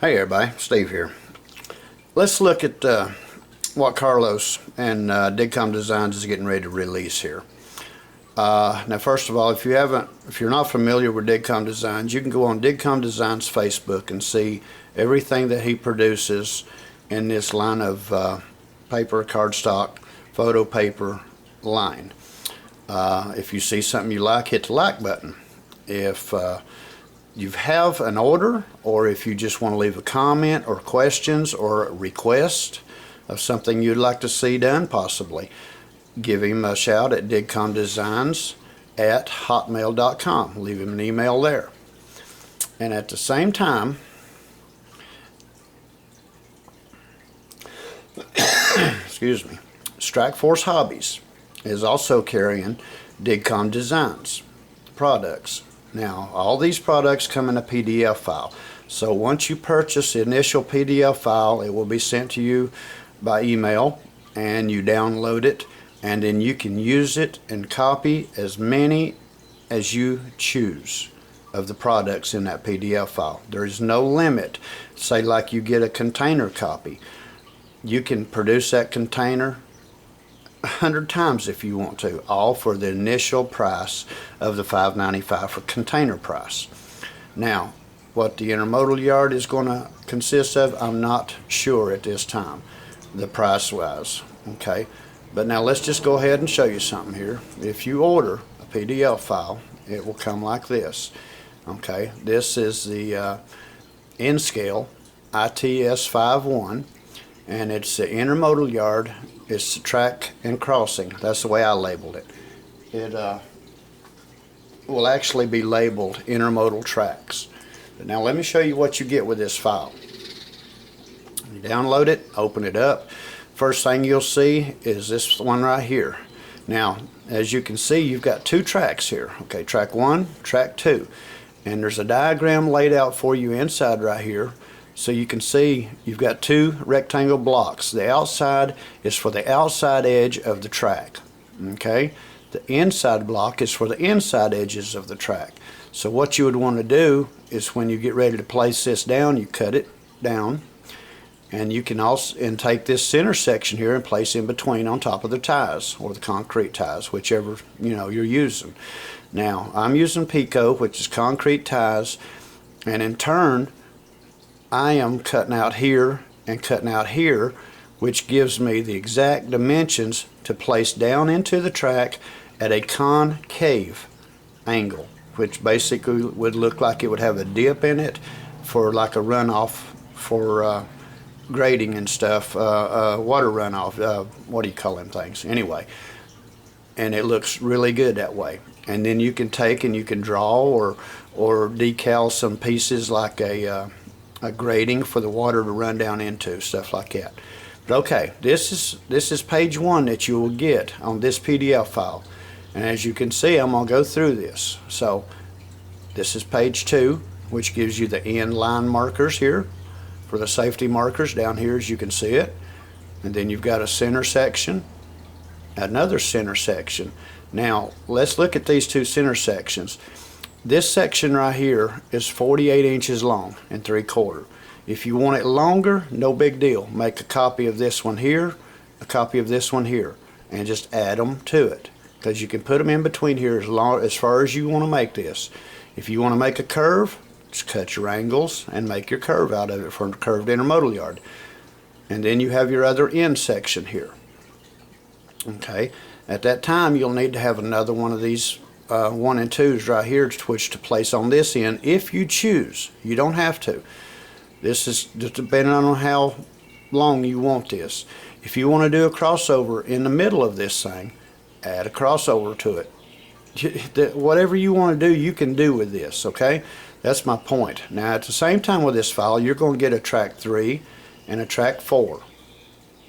Hey everybody, Steve here. Let's look at what Carlos and DigCom Designs is getting ready to release here. Now first of all, if you're not familiar with DigCom Designs, you can go on DigCom Designs Facebook and see everything that he produces in this line of paper, cardstock, photo paper line. If you see something you like, hit the like button. If you have an order, or if you just want to leave a comment or questions or a request of something you'd like to see done, possibly, give him a shout at digcomdesigns@hotmail.com. Leave him an email there. And at the same time, excuse me, Strike Force Hobbies is also carrying DigCom Designs products. Now, all these products come in a PDF file. So once you purchase the initial PDF file, it will be sent to you by email, and you download it, and then you can use it and copy as many as you choose of the products in that PDF file. There is no limit. Say like you get a container copy. You can produce that container 100 times if you want to, all for the initial price of the $5.95 for container price. Now, what the intermodal yard is going to consist of, I'm not sure at this time, the price wise. Okay, but now let's just go ahead and show you something here. If you order a PDF file, it will come like this. Okay, this is the N scale ITS 51, and it's the intermodal yard. It's track and crossing. That's the way I labeled it. It will actually be labeled intermodal tracks. But now let me show you what you get with this file. You download it, open it up. First thing you'll see is this one right here. Now, as you can see, you've got two tracks here. Okay, track 1, track 2. And there's a diagram laid out for you inside right here. So you can see you've got two rectangle blocks. The outside is for the outside edge of the track. Okay? The inside block is for the inside edges of the track. So what you would want to do is when you get ready to place this down, you cut it down, and you can also take this center section here and place in between on top of the ties, or the concrete ties, whichever you're using. Now I'm using Pico, which is concrete ties, and in turn I am cutting out here and cutting out here, which gives me the exact dimensions to place down into the track at a concave angle, which basically would look like it would have a dip in it for like a runoff for grading and stuff, water runoff, what do you call them things? Anyway, and it looks really good that way. And then you can take and you can draw or decal some pieces like a grading for the water to run down into, stuff like that. But okay, this is page 1 that you will get on this PDF file, and as you can see, I'm gonna go through this. So this is page 2, which gives you the end line markers here for the safety markers down here, as you can see it. And then you've got a center section, another center section. Now let's look at these two center sections. This section right here is 48 inches long and 3/4. If you want it longer, no big deal. Make a copy of this one here, a copy of this one here, and just add them to it, because you can put them in between here as far as you want to make this. If you want to make a curve, just cut your angles and make your curve out of it for a curved intermodal yard. And then you have your other end section here. Okay, at that time you'll need to have another one of these 1 and 2s right here, which to place on this end if you choose. You don't have to. This is just depending on how long you want this. If you want to do a crossover in the middle of this thing, add a crossover to it. Whatever you want to do, you can do with this. Okay, that's my point. Now at the same time with this file, you're going to get a track 3 and a track 4,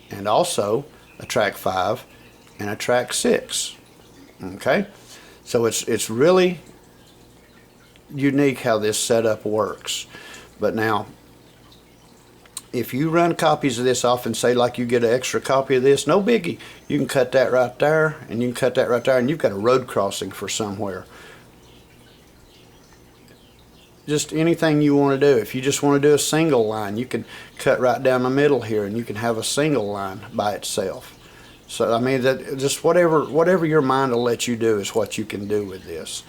and also a track 5 and a track 6. Okay, so it's really unique how this setup works. But now, if you run copies of this off and say like you get an extra copy of this, no biggie. You can cut that right there, and you can cut that right there, and you've got a road crossing for somewhere. just anything you want to do. If you just want to do a single line, you can cut right down the middle here and you can have a single line by itself. So I mean, that just whatever your mind will let you do is what you can do with this.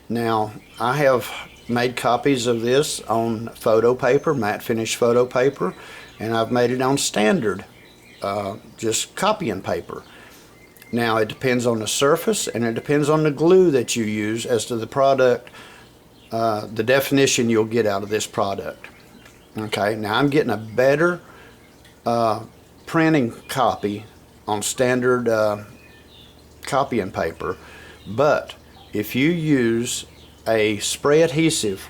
Now, I have made copies of this on photo paper, matte finish photo paper, and I've made it on standard just copying paper. Now, it depends on the surface and it depends on the glue that you use as to the product, the definition you'll get out of this product. Okay, now I'm getting a better printing copy on standard copying paper, but if you use a spray adhesive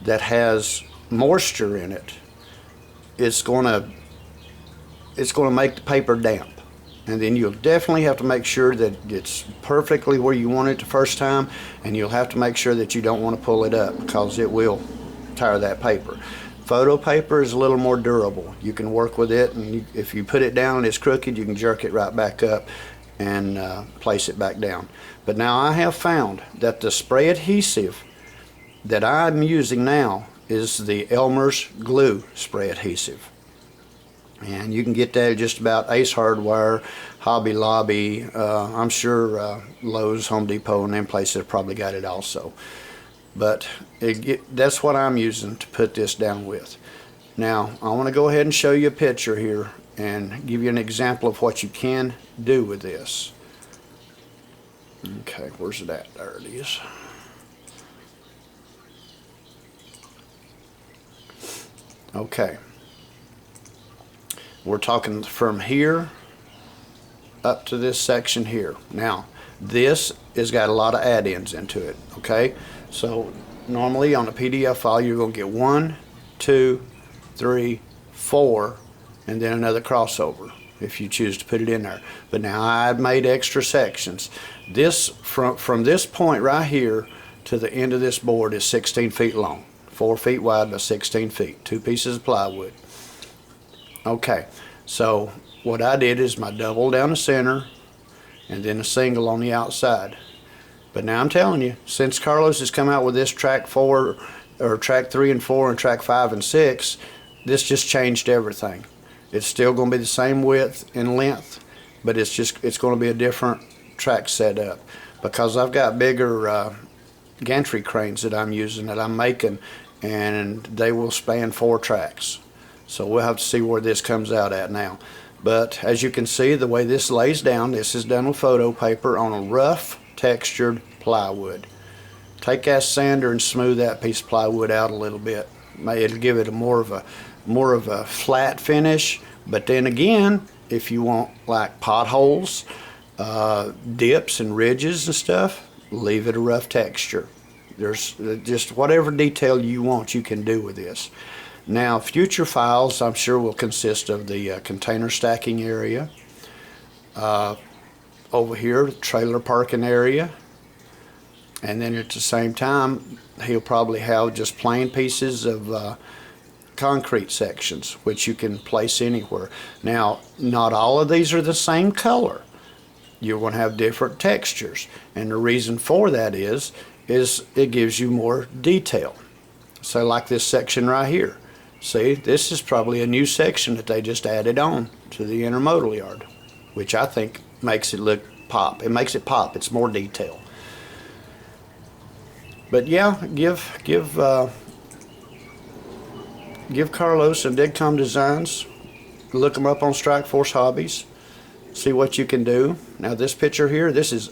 that has moisture in it, it's going to make the paper damp. And then you'll definitely have to make sure that it's perfectly where you want it the first time, and you'll have to make sure that you don't want to pull it up because it will tear that paper. Photo paper is a little more durable. You can work with it, and if you put it down and it's crooked, you can jerk it right back up and place it back down. But now I have found that the spray adhesive that I'm using now is the Elmer's glue spray adhesive. And you can get that at just about Ace Hardware, Hobby Lobby, I'm sure Lowe's, Home Depot, and them places have probably got it also. But that's what I'm using to put this down with. Now, I want to go ahead and show you a picture here and give you an example of what you can do with this. Okay, where's it at? There it is. Okay. We're talking from here up to this section here. Now, this has got a lot of add-ins into it, okay? So, normally on a PDF file, you're going to get 1, 2, 3, 4, and then another crossover if you choose to put it in there. But now I've made extra sections. This, from this point right here to the end of this board is 16 feet long, 4 feet wide by 16 feet, 2 pieces of plywood. Okay, so what I did is my double down the center and then a single on the outside. But now I'm telling you, since Carlos has come out with this track 4 or track 3 and 4 and track 5 and 6, this just changed everything. It's still going to be the same width and length, but it's going to be a different track setup because I've got bigger gantry cranes that I'm using that I'm making, and they will span 4 tracks. So we'll have to see where this comes out at now. But as you can see, the way this lays down, this is done with photo paper on a rough textured plywood. Take that sander and smooth that piece of plywood out a little bit. It'll give it a more of a flat finish. But then again, if you want like potholes, dips and ridges and stuff, leave it a rough texture. There's just whatever detail you want, you can do with this. Now, future files, I'm sure, will consist of the container stacking area. Over here, trailer parking area. And then at the same time, he'll probably have just plain pieces of concrete sections, which you can place anywhere. Now, not all of these are the same color. You're going to have different textures. And the reason for that is it gives you more detail. So like this section right here. See, this is probably a new section that they just added on to the intermodal yard, which I think makes it look pop. It makes it pop. It's more detail. But yeah, give Carlos and DigCom Designs. Look them up on Strikeforce Hobbies. See what you can do. Now this picture here, this is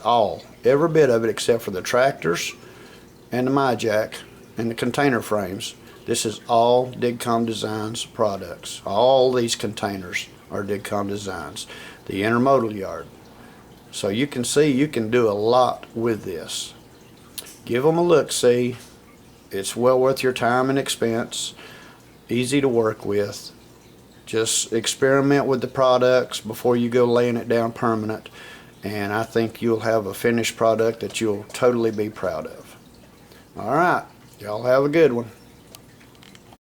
every bit of it except for the tractors and the MyJack and the container frames. This is all DigCom Designs products. All these containers are DigCom Designs. The intermodal yard. So you can see you can do a lot with this. Give them a look-see. It's well worth your time and expense. Easy to work with. Just experiment with the products before you go laying it down permanent. And I think you'll have a finished product that you'll totally be proud of. All right. Y'all have a good one.